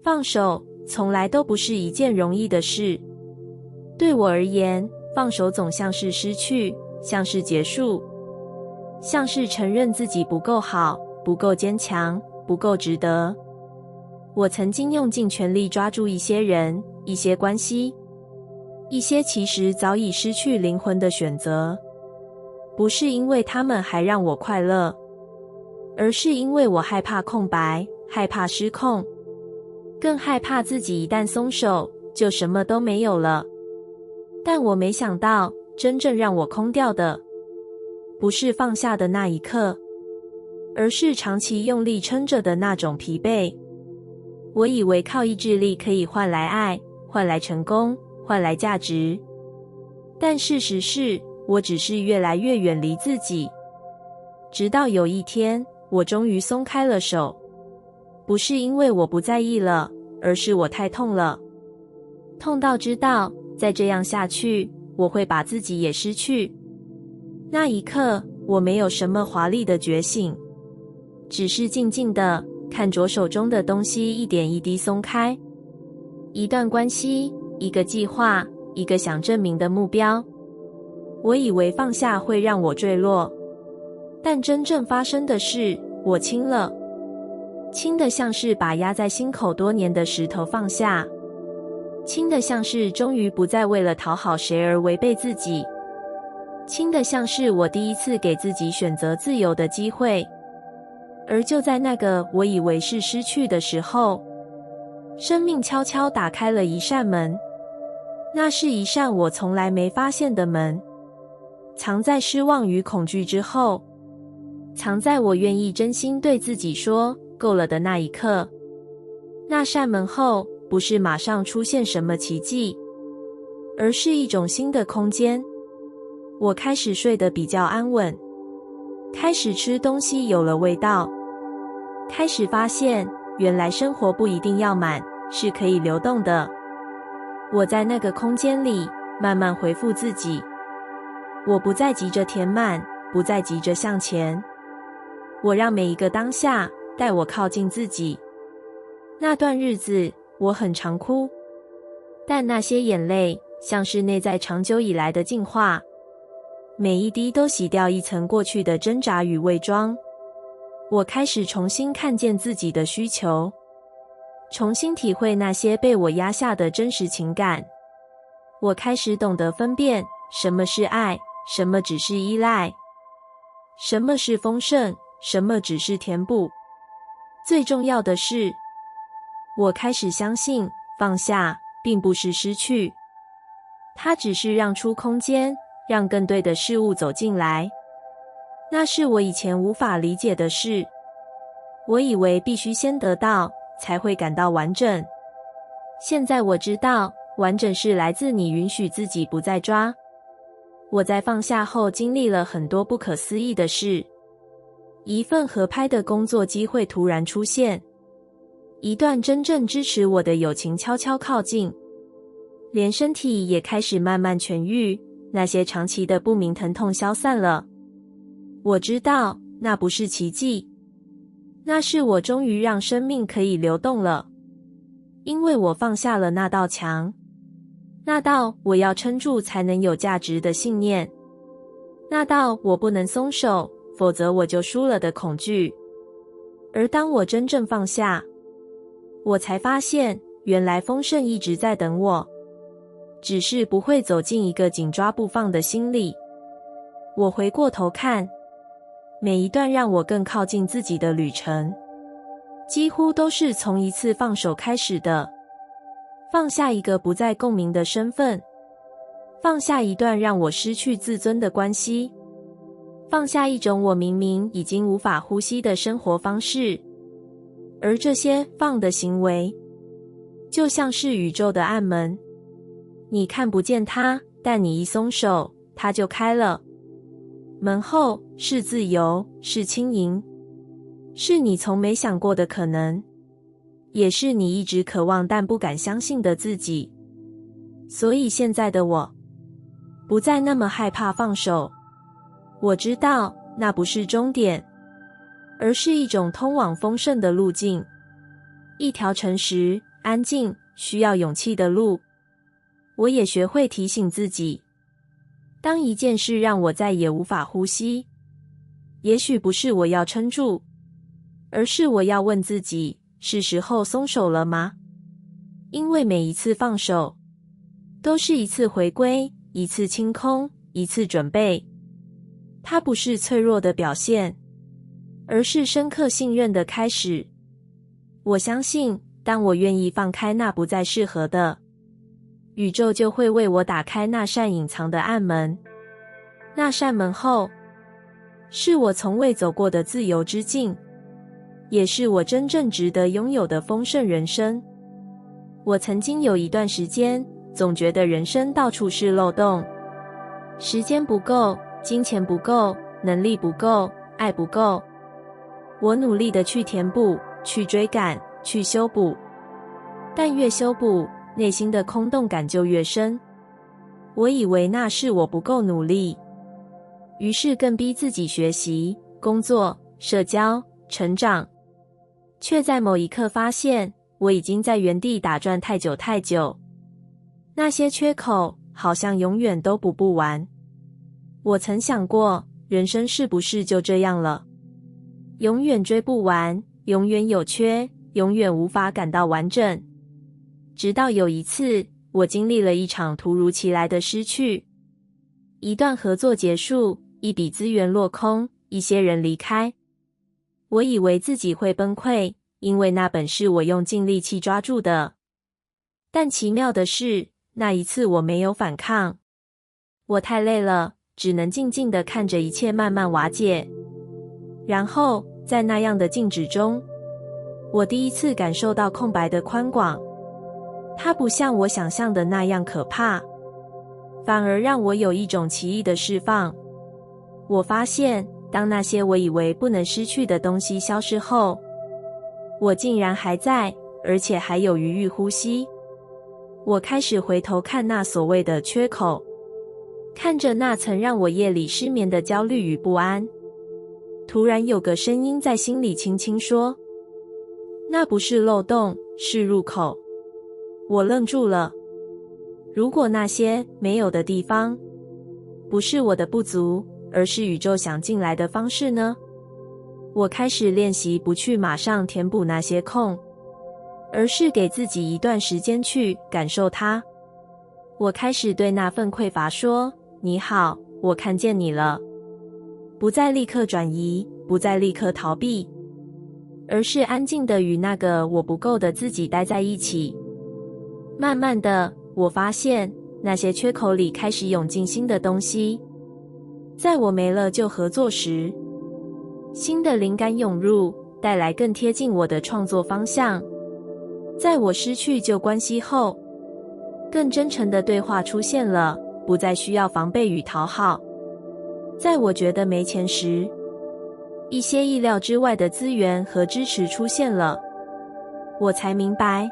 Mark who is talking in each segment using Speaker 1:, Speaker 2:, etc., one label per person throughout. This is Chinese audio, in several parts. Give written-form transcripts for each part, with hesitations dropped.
Speaker 1: 放手从来都不是一件容易的事。对我而言，放手总像是失去，像是结束，像是承认自己不够好，不够坚强，不够值得。我曾经用尽全力抓住一些人，一些关系，一些其实早已失去灵魂的选择，不是因为他们还让我快乐，而是因为我害怕空白，害怕失控，更害怕自己一旦松手，就什么都没有了。但我没想到，真正让我空掉的，不是放下的那一刻，而是长期用力撑着的那种疲惫。我以为靠意志力可以换来爱，换来成功，换来价值。但事实是，我只是越来越远离自己。直到有一天，我终于松开了手。不是因为我不在意了，而是我太痛了。痛到知道，再这样下去，我会把自己也失去。那一刻，我没有什么华丽的觉醒，只是静静地看着手中的东西一点一滴松开。一段关系，一个计划，一个想证明的目标。我以为放下会让我坠落，但真正发生的是，我轻了。轻的像是把压在心口多年的石头放下，轻的像是终于不再为了讨好谁而违背自己，轻的像是我第一次给自己选择自由的机会。而就在那个我以为是失去的时候，生命悄悄打开了一扇门。那是一扇我从来没发现的门，藏在失望与恐惧之后，藏在我愿意真心对自己说够了的那一刻。那扇门后，不是马上出现什么奇迹，而是一种新的空间。我开始睡得比较安稳，开始吃东西有了味道，开始发现原来生活不一定要满，是可以流动的。我在那个空间里慢慢恢复自己，我不再急着填满，不再急着向前，我让每一个当下带我靠近自己。那段日子我很常哭，但那些眼泪像是内在长久以来的净化，每一滴都洗掉一层过去的挣扎与伪装。我开始重新看见自己的需求，重新体会那些被我压下的真实情感。我开始懂得分辨什么是爱，什么只是依赖，什么是丰盛，什么只是填补。最重要的是，我开始相信放下并不是失去，它只是让出空间，让更对的事物走进来。那是我以前无法理解的事。我以为必须先得到，才会感到完整。现在我知道，完整是来自你允许自己不再抓。我在放下后经历了很多不可思议的事。一份合拍的工作机会突然出现，一段真正支持我的友情悄悄靠近，连身体也开始慢慢痊愈，那些长期的不明疼痛消散了。我知道，那不是奇迹，那是我终于让生命可以流动了。因为我放下了那道墙，那道我要撑住才能有价值的信念，那道我不能松手，否则我就输了的恐惧。而当我真正放下，我才发现，原来丰盛一直在等我，只是不会走进一个紧抓不放的心里。我回过头看，每一段让我更靠近自己的旅程，几乎都是从一次放手开始的。放下一个不再共鸣的身份，放下一段让我失去自尊的关系，放下一种我明明已经无法呼吸的生活方式。而这些放的行为，就像是宇宙的暗门，你看不见它，但你一松手，它就开了。门后是自由，是轻盈，是你从没想过的可能，也是你一直渴望但不敢相信的自己。所以现在的我，不再那么害怕放手。我知道那不是终点，而是一种通往丰盛的路径，一条诚实、安静、需要勇气的路。我也学会提醒自己，当一件事让我再也无法呼吸，也许不是我要撑住，而是我要问自己，是时候松手了吗？因为每一次放手，都是一次回归，一次清空，一次准备。它不是脆弱的表现，而是深刻信任的开始。我相信，当我愿意放开那不再适合的，宇宙就会为我打开那扇隐藏的暗门。那扇门后，是我从未走过的自由之境，也是我真正值得拥有的丰盛人生。我曾经有一段时间，总觉得人生到处是漏洞，时间不够，金钱不够，能力不够，爱不够。我努力的去填补，去追赶，去修补，但越修补，内心的空洞感就越深。我以为那是我不够努力，于是更逼自己学习、工作、社交、成长，却在某一刻发现，我已经在原地打转太久太久。那些缺口好像永远都补不完。我曾想过，人生是不是就这样了？永远追不完，永远有缺，永远无法感到完整。直到有一次，我经历了一场突如其来的失去，一段合作结束，一笔资源落空，一些人离开。我以为自己会崩溃，因为那本是我用尽力气抓住的。但奇妙的是，那一次我没有反抗。我太累了，只能静静地看着一切慢慢瓦解。然后，在那样的静止中，我第一次感受到空白的宽广。它不像我想象的那样可怕，反而让我有一种奇异的释放。我发现，当那些我以为不能失去的东西消失后，我竟然还在，而且还有余裕呼吸。我开始回头看那所谓的缺口，看着那曾让我夜里失眠的焦虑与不安。突然有个声音在心里轻轻说，那不是漏洞，是入口。我愣住了。如果那些没有的地方，不是我的不足，而是宇宙想进来的方式呢？我开始练习不去马上填补那些空，而是给自己一段时间去感受它。我开始对那份匮乏说，你好，我看见你了。不再立刻转移，不再立刻逃避，而是安静地与那个我不够的自己待在一起。慢慢的，我发现那些缺口里开始涌进新的东西。在我没了就合作时，新的灵感涌入，带来更贴近我的创作方向。在我失去旧关系后，更真诚的对话出现了，不再需要防备与讨好。在我觉得没钱时，一些意料之外的资源和支持出现了。我才明白，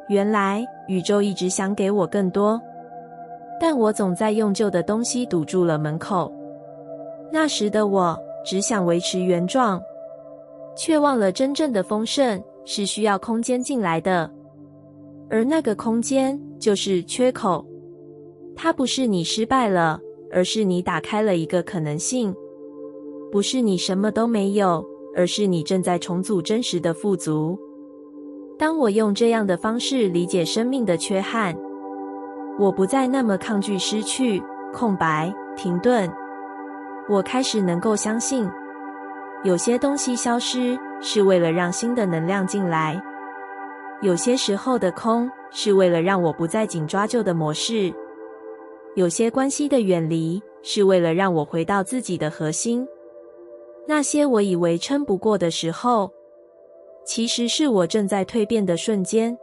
Speaker 1: 原来宇宙一直想给我更多，但我总在用旧的东西堵住了门口。那时的我只想维持原状，却忘了真正的丰盛是需要空间进来的，而那个空间就是缺口。它不是你失败了，而是你打开了一个可能性。不是你什么都没有，而是你正在重组真实的富足。当我用这样的方式理解生命的缺憾，我不再那么抗拒失去、空白、停顿。我开始能够相信，有些东西消失是为了让新的能量进来，有些时候的空是为了让我不再紧抓旧的模式，有些关系的远离是为了让我回到自己的核心。那些我以为撑不过的时候，其实是我正在蜕变的瞬间。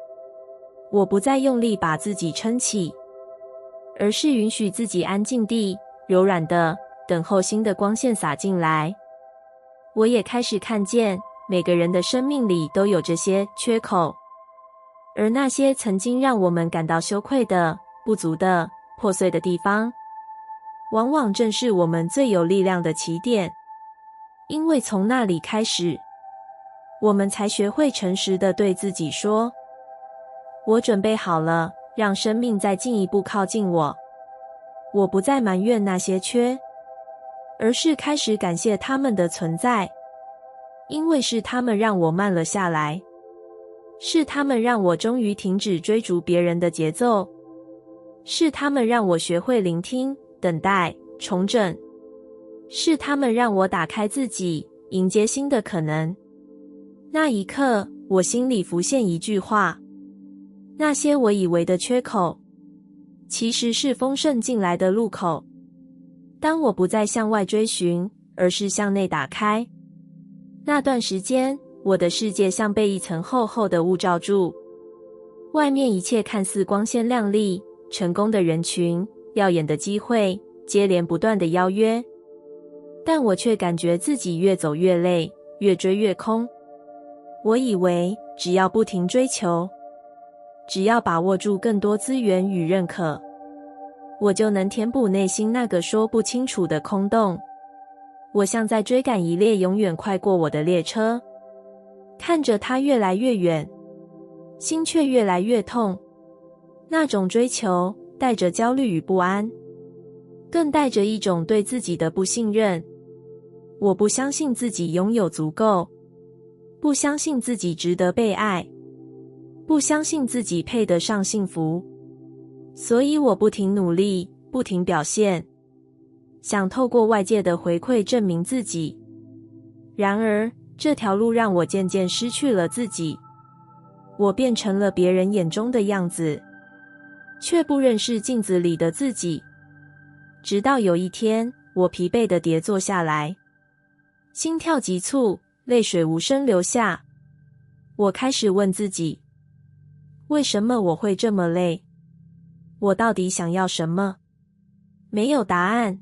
Speaker 1: 我不再用力把自己撑起，而是允许自己安静地、柔软地等候新的光线洒进来。我也开始看见，每个人的生命里都有这些缺口，而那些曾经让我们感到羞愧的、不足的、破碎的地方，往往正是我们最有力量的起点。因为从那里开始，我们才学会诚实地对自己说，我准备好了，让生命再进一步靠近我。我不再埋怨那些缺，而是开始感谢他们的存在，因为是他们让我慢了下来，是他们让我终于停止追逐别人的节奏，是他们让我学会聆听、等待、重整，是他们让我打开自己，迎接新的可能。那一刻，我心里浮现一句话：那些我以为的缺口，其实是丰盛进来的路口。当我不再向外追寻，而是向内打开，那段时间，我的世界像被一层厚厚的雾罩住。外面一切看似光鲜亮丽，成功的人群，耀眼的机会，接连不断的邀约，但我却感觉自己越走越累，越追越空。我以为只要不停追求，只要把握住更多资源与认可，我就能填补内心那个说不清楚的空洞。我像在追赶一列永远快过我的列车，看着它越来越远，心却越来越痛。那种追求带着焦虑与不安，更带着一种对自己的不信任。我不相信自己拥有足够，不相信自己值得被爱，不相信自己配得上幸福。所以我不停努力，不停表现，想透过外界的回馈证明自己。然而，这条路让我渐渐失去了自己。我变成了别人眼中的样子，却不认识镜子里的自己。直到有一天，我疲惫地跌坐下来，心跳急促，泪水无声流下。我开始问自己，为什么我会这么累？我到底想要什么？没有答案。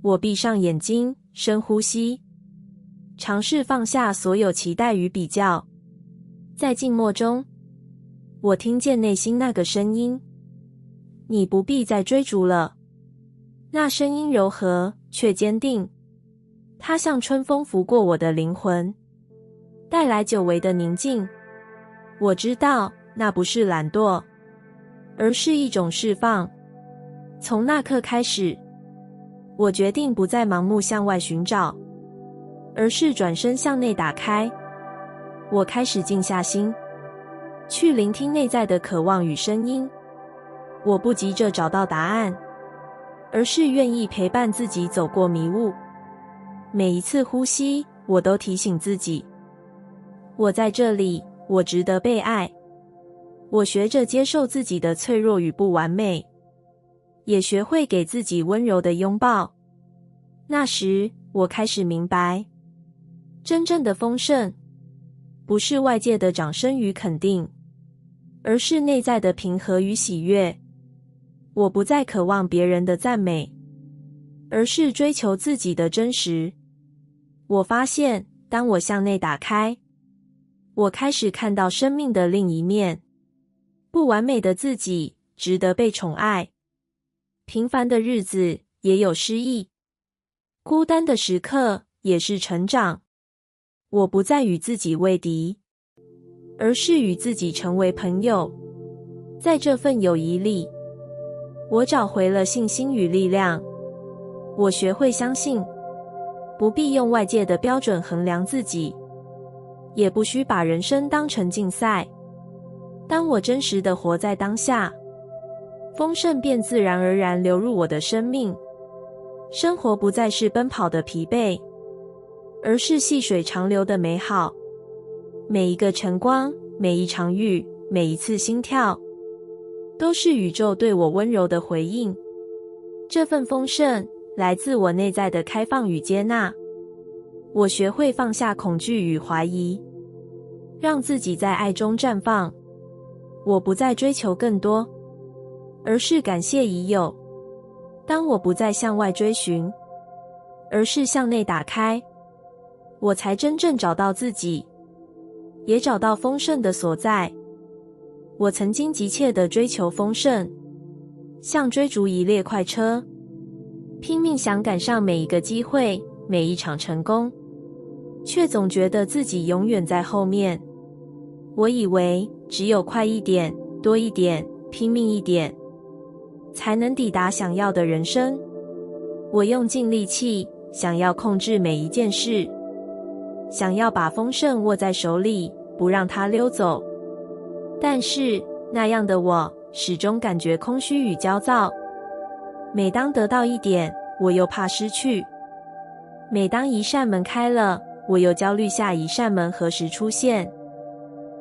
Speaker 1: 我闭上眼睛，深呼吸，尝试放下所有期待与比较。在静默中，我听见内心那个声音：你不必再追逐了。那声音柔和却坚定，它像春风拂过我的灵魂，带来久违的宁静。我知道那不是懒惰，而是一种释放。从那刻开始，我决定不再盲目向外寻找，而是转身向内打开。我开始静下心，去聆听内在的渴望与声音。我不急着找到答案，而是愿意陪伴自己走过迷雾。每一次呼吸，我都提醒自己，我在这里，我值得被爱。我学着接受自己的脆弱与不完美，也学会给自己温柔的拥抱。那时，我开始明白，真正的丰盛，不是外界的掌声与肯定，而是内在的平和与喜悦。我不再渴望别人的赞美，而是追求自己的真实。我发现，当我向内打开，我开始看到生命的另一面。不完美的自己值得被宠爱，平凡的日子也有诗意，孤单的时刻也是成长。我不再与自己为敌，而是与自己成为朋友。在这份友谊里，我找回了信心与力量。我学会相信，不必用外界的标准衡量自己，也不需把人生当成竞赛。当我真实地活在当下，丰盛便自然而然流入我的生命。生活不再是奔跑的疲惫，而是细水长流的美好。每一个晨光，每一场雨，每一次心跳，都是宇宙对我温柔的回应。这份丰盛来自我内在的开放与接纳。我学会放下恐惧与怀疑，让自己在爱中绽放。我不再追求更多，而是感谢已有。当我不再向外追寻，而是向内打开，我才真正找到自己，也找到丰盛的所在。我曾经急切地追求丰盛，像追逐一列快车，拼命想赶上每一个机会，每一场成功，却总觉得自己永远在后面。我以为只有快一点，多一点，拼命一点，才能抵达想要的人生。我用尽力气，想要控制每一件事，想要把丰盛握在手里，不让它溜走。但是那样的我始终感觉空虚与焦躁。每当得到一点，我又怕失去；每当一扇门开了，我又焦虑下一扇门何时出现。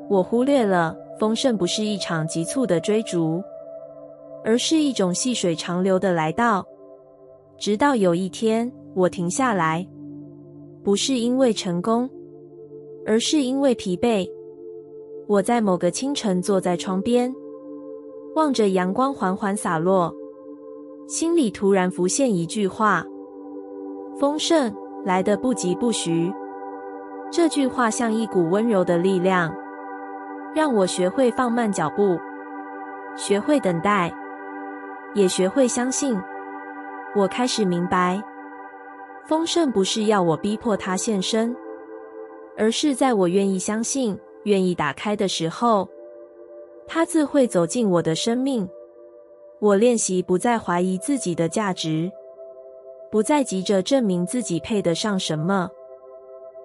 Speaker 1: 我忽略了丰盛不是一场急促的追逐，而是一种细水长流的来到。直到有一天，我停下来，不是因为成功，而是因为疲惫。我在某个清晨坐在窗边，望着阳光缓缓洒落，心里突然浮现一句话：丰盛来得不疾不徐。这句话像一股温柔的力量，让我学会放慢脚步，学会等待，也学会相信。我开始明白，丰盛不是要我逼迫它现身，而是在我愿意相信、愿意打开的时候，它自会走进我的生命。我练习不再怀疑自己的价值，不再急着证明自己配得上什么，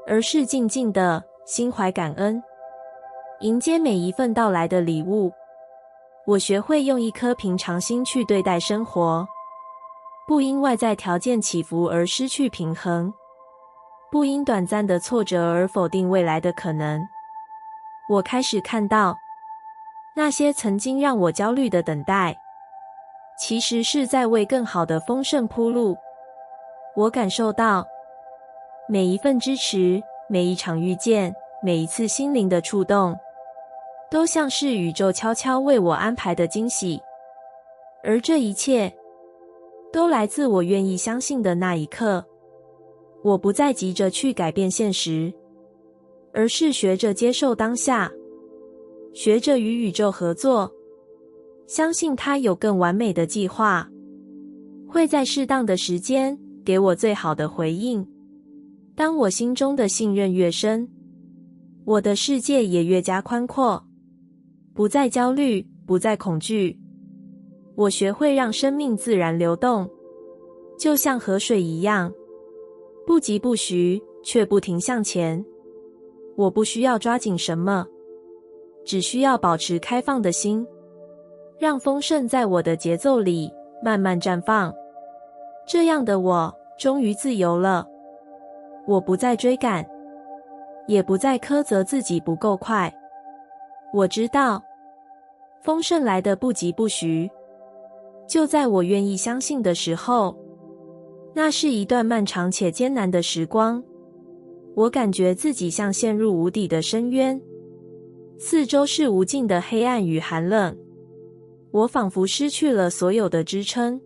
Speaker 1: 而是静静的心怀感恩，迎接每一份到来的礼物。我学会用一颗平常心去对待生活，不因外在条件起伏而失去平衡，不因短暂的挫折而否定未来的可能。我开始看到，那些曾经让我焦虑的等待，其实是在为更好的丰盛铺路。我感受到，每一份支持，每一场遇见，每一次心灵的触动，都像是宇宙悄悄为我安排的惊喜。而这一切都来自我愿意相信的那一刻。我不再急着去改变现实，而是学着接受当下，学着与宇宙合作，相信它有更完美的计划，会在适当的时间给我最好的回应。当我心中的信任越深，我的世界也越加宽阔，不再焦虑，不再恐惧。我学会让生命自然流动，就像河水一样，不疾不徐，却不停向前。我不需要抓紧什么，只需要保持开放的心，让丰盛在我的节奏里慢慢绽放。这样的我终于自由了。我不再追赶，也不再苛责自己不够快。我知道，丰盛来得不疾不徐，就在我愿意相信的时候。那是一段漫长且艰难的时光，我感觉自己像陷入无底的深渊，四周是无尽的黑暗与寒冷，我仿佛失去了所有的支撑，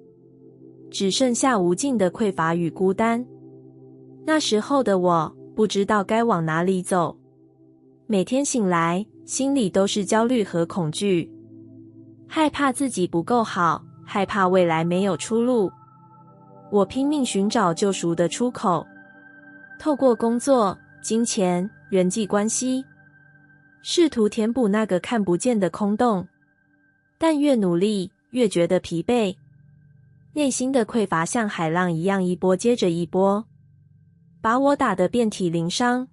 Speaker 1: 只剩下无尽的匮乏与孤单。那时候的我不知道该往哪里走，每天醒来，心里都是焦虑和恐惧，害怕自己不够好，害怕未来没有出路。我拼命寻找救赎的出口，透过工作、金钱、人际关系，试图填补那个看不见的空洞。但越努力，越觉得疲惫，内心的匮乏像海浪一样一波接着一波，把我打得遍体鳞伤。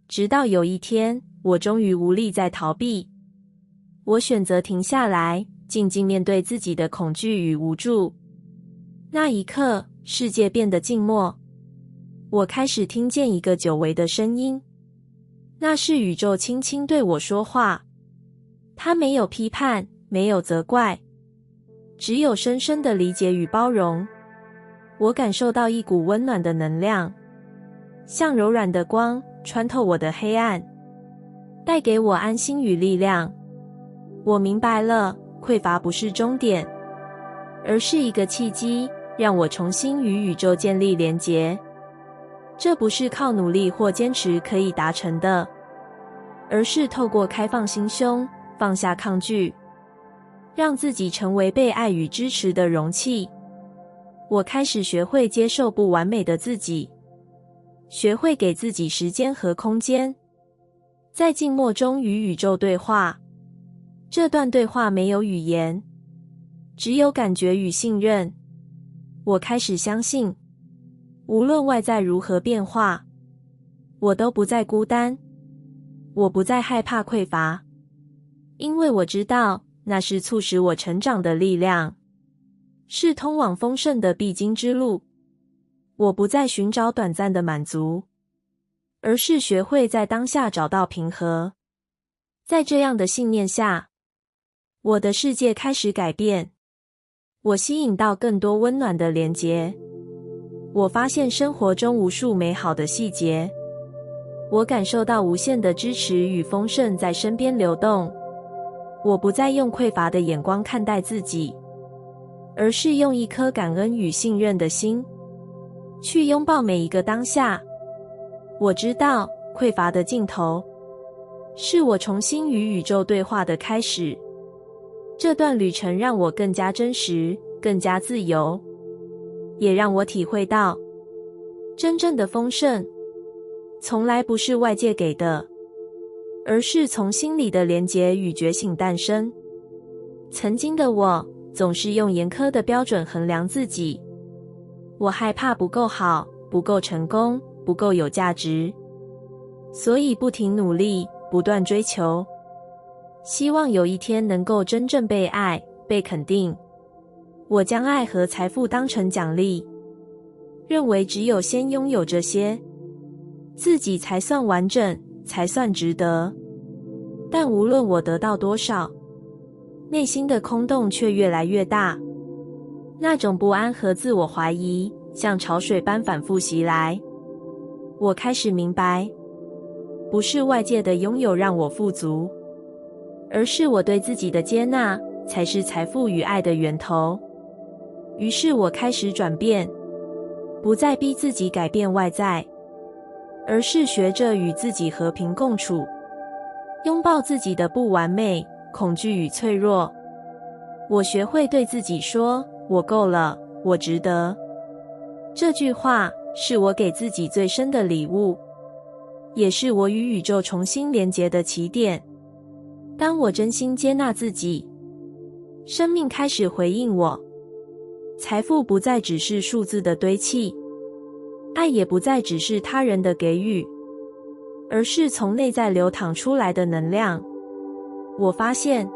Speaker 1: 直到有一天，我终于无力再逃避，我选择停下来，静静面对自己的恐惧与无助。那一刻，世界变得静默，我开始听见一个久违的声音，那是宇宙轻轻对我说话。它没有批判，没有责怪，只有深深的理解与包容。我感受到一股温暖的能量，像柔软的光，穿透我的黑暗，带给我安心与力量。我明白了，匮乏不是终点，而是一个契机，让我重新与宇宙建立连结。这不是靠努力或坚持可以达成的，而是透过开放心胸，放下抗拒，让自己成为被爱与支持的容器。我开始学会接受不完美的自己，学会给自己时间和空间，在静默中与宇宙对话。这段对话没有语言，只有感觉与信任。我开始相信，无论外在如何变化，我都不再孤单，我不再害怕匮乏，因为我知道那是促使我成长的力量，是通往丰盛的必经之路。我不再寻找短暂的满足，而是学会在当下找到平和。在这样的信念下，我的世界开始改变。我吸引到更多温暖的连结，我发现生活中无数美好的细节，我感受到无限的支持与丰盛在身边流动。我不再用匮乏的眼光看待自己，而是用一颗感恩与信任的心去拥抱每一个当下。我知道匮乏的尽头是我重新与宇宙对话的开始。这段旅程让我更加真实，更加自由，也让我体会到，真正的丰盛从来不是外界给的，而是从心里的连结与觉醒诞生。曾经的我总是用严苛的标准衡量自己，我害怕不够好，不够成功，不够有价值，所以不停努力，不断追求，希望有一天能够真正被爱，被肯定。我将爱和财富当成奖励，认为只有先拥有这些，自己才算完整，才算值得。但无论我得到多少，内心的空洞却越来越大。那种不安和自我怀疑像潮水般反复袭来。我开始明白，不是外界的拥有让我富足，而是我对自己的接纳才是财富与爱的源头。于是我开始转变，不再逼自己改变外在，而是学着与自己和平共处，拥抱自己的不完美、恐惧与脆弱。我学会对自己说，我够了，我值得。这句话是我给自己最深的礼物，也是我与宇宙重新连结的起点。当我真心接纳自己，生命开始回应我。财富不再只是数字的堆砌，爱也不再只是他人的给予，而是从内在流淌出来的能量。我发现，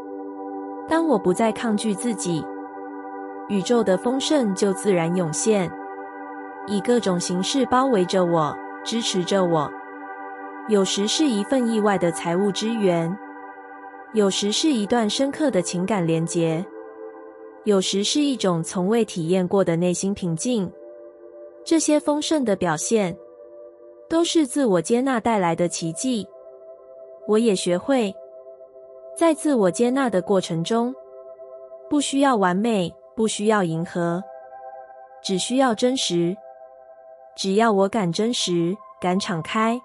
Speaker 1: 当我不再抗拒自己，宇宙的丰盛就自然涌现，以各种形式包围着我，支持着我。有时是一份意外的财务支援，有时是一段深刻的情感连结，有时是一种从未体验过的内心平静。这些丰盛的表现，都是自我接纳带来的奇迹。我也学会，在自我接纳的过程中，不需要完美，不需要迎合，只需要真实。只要我敢真实，敢敞开，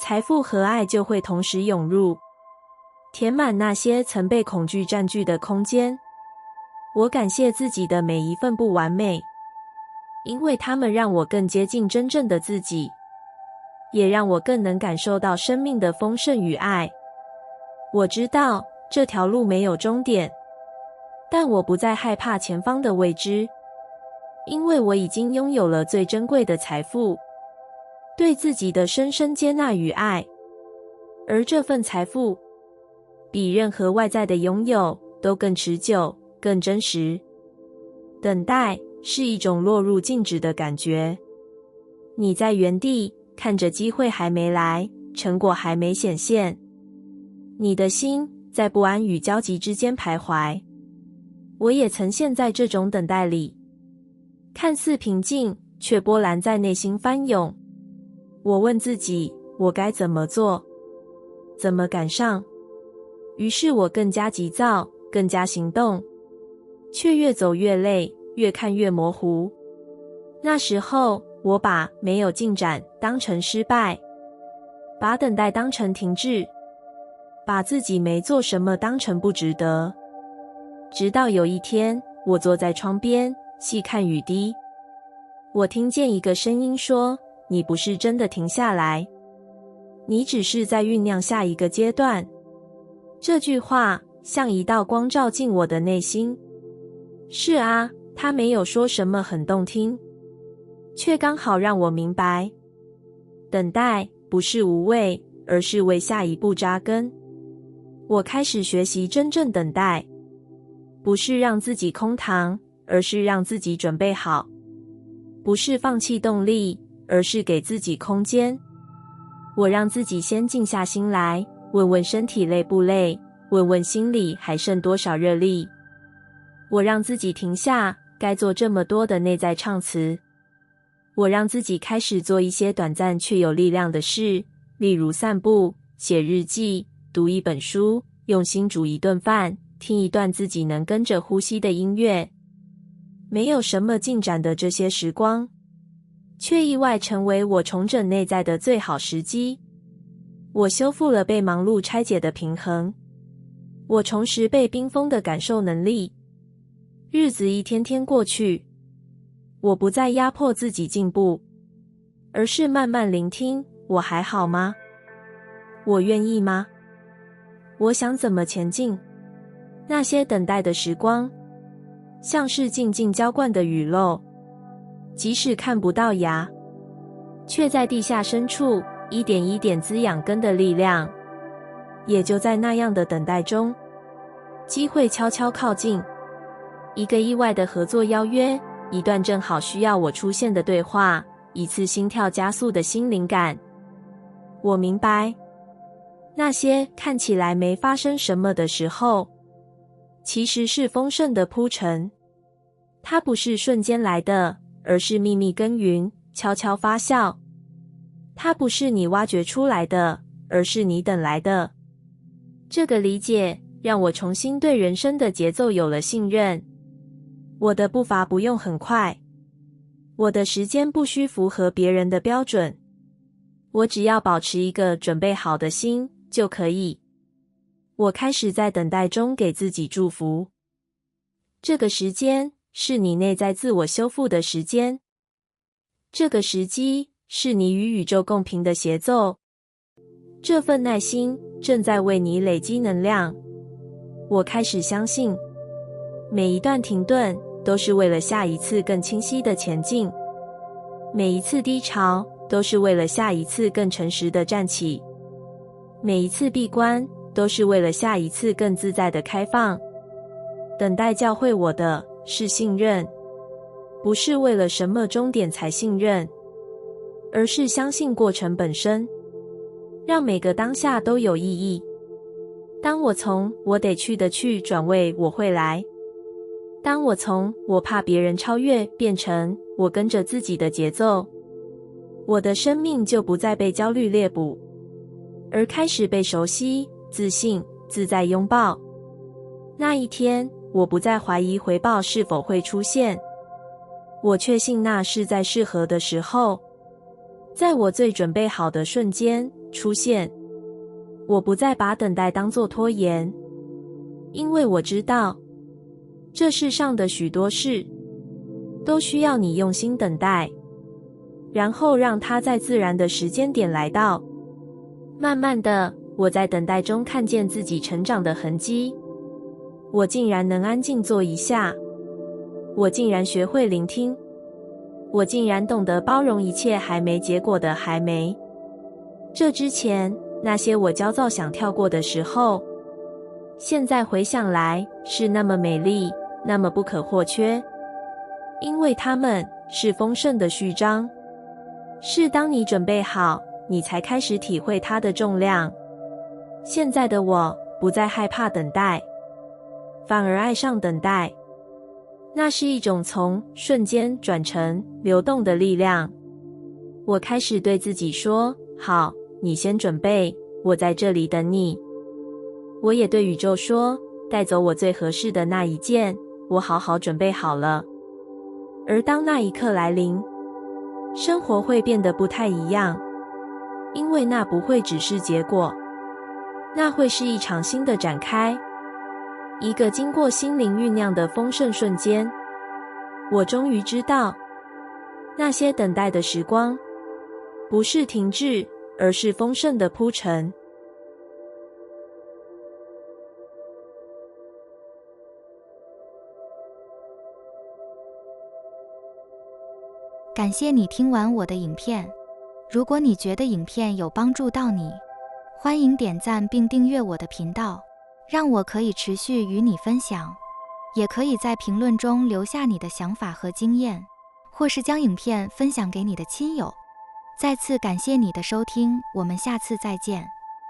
Speaker 1: 财富和爱就会同时涌入，填满那些曾被恐惧占据的空间。我感谢自己的每一份不完美，因为它们让我更接近真正的自己，也让我更能感受到生命的丰盛与爱。我知道这条路没有终点，但我不再害怕前方的未知，因为我已经拥有了最珍贵的财富，对自己的深深接纳与爱。而这份财富，比任何外在的拥有都更持久，更真实。等待是一种落入静止的感觉，你在原地看着机会还没来，成果还没显现，你的心在不安与焦急之间徘徊。我也曾陷在这种等待里，看似平静，却波澜在内心翻涌。我问自己，我该怎么做？怎么赶上？于是我更加急躁，更加行动，却越走越累，越看越模糊。那时候，我把没有进展当成失败，把等待当成停滞，把自己没做什么当成不值得。直到有一天，我坐在窗边，细看雨滴，我听见一个声音说，你不是真的停下来，你只是在酝酿下一个阶段。这句话像一道光照进我的内心。是啊，他没有说什么很动听，却刚好让我明白，等待不是无畏，而是为下一步扎根。我开始学习真正等待，不是让自己空堂，而是让自己准备好；不是放弃动力，而是给自己空间。我让自己先静下心来，问问身体累不累，问问心里还剩多少热力。我让自己停下该做这么多的内在唱词。我让自己开始做一些短暂却有力量的事，例如散步、写日记、读一本书、用心煮一顿饭、听一段自己能跟着呼吸的音乐。没有什么进展的这些时光，却意外成为我重整内在的最好时机。我修复了被忙碌拆解的平衡，我重拾被冰封的感受能力。日子一天天过去，我不再压迫自己进步，而是慢慢聆听：我还好吗？我愿意吗？我想怎么前进？那些等待的时光，像是静静浇灌的雨漏，即使看不到芽，却在地下深处一点一点滋养根的力量。也就在那样的等待中，机会悄悄靠近。一个意外的合作邀约，一段正好需要我出现的对话，一次心跳加速的新灵感。我明白，那些看起来没发生什么的时候，其实是丰盛的铺陈。它不是瞬间来的，而是秘密耕耘，悄悄发酵。它不是你挖掘出来的，而是你等来的。这个理解让我重新对人生的节奏有了信任。我的步伐不用很快，我的时间不需符合别人的标准，我只要保持一个准备好的心就可以。我开始在等待中给自己祝福。这个时间是你内在自我修复的时间，这个时机是你与宇宙共频的协奏。这份耐心正在为你累积能量。我开始相信，每一段停顿都是为了下一次更清晰的前进，每一次低潮都是为了下一次更诚实的站起，每一次闭关都是为了下一次更自在的开放。等待教会我的是信任，不是为了什么终点才信任，而是相信过程本身，让每个当下都有意义。当我从我得去的去转为我会来，当我从我怕别人超越变成我跟着自己的节奏，我的生命就不再被焦虑猎捕，而开始被熟悉、自信、自在拥抱。那一天，我不再怀疑回报是否会出现，我确信那是在适合的时候，在我最准备好的瞬间出现。我不再把等待当作拖延，因为我知道，这世上的许多事都需要你用心等待，然后让它在自然的时间点来到。慢慢的，我在等待中看见自己成长的痕迹。我竟然能安静坐一下，我竟然学会聆听，我竟然懂得包容一切还没结果的还没。这之前，那些我焦躁想跳过的时候，现在回想来是那么美丽，那么不可或缺，因为它们是丰盛的序章，是当你准备好，你才开始体会它的重量。现在的我不再害怕等待，反而爱上等待。那是一种从瞬间转成流动的力量。我开始对自己说，好，你先准备，我在这里等你。我也对宇宙说，带走我最合适的那一件，我好好准备好了。而当那一刻来临，生活会变得不太一样，因为那不会只是结果，那会是一场新的展开，一个经过心灵酝酿的丰盛瞬间。我终于知道，那些等待的时光，不是停滞，而是丰盛的铺陈。
Speaker 2: 感谢你听完我的影片。如果你觉得影片有帮助到你，欢迎点赞并订阅我的频道，让我可以持续与你分享。也可以在评论中留下你的想法和经验，或是将影片分享给你的亲友。再次感谢你的收听，我们下次再见。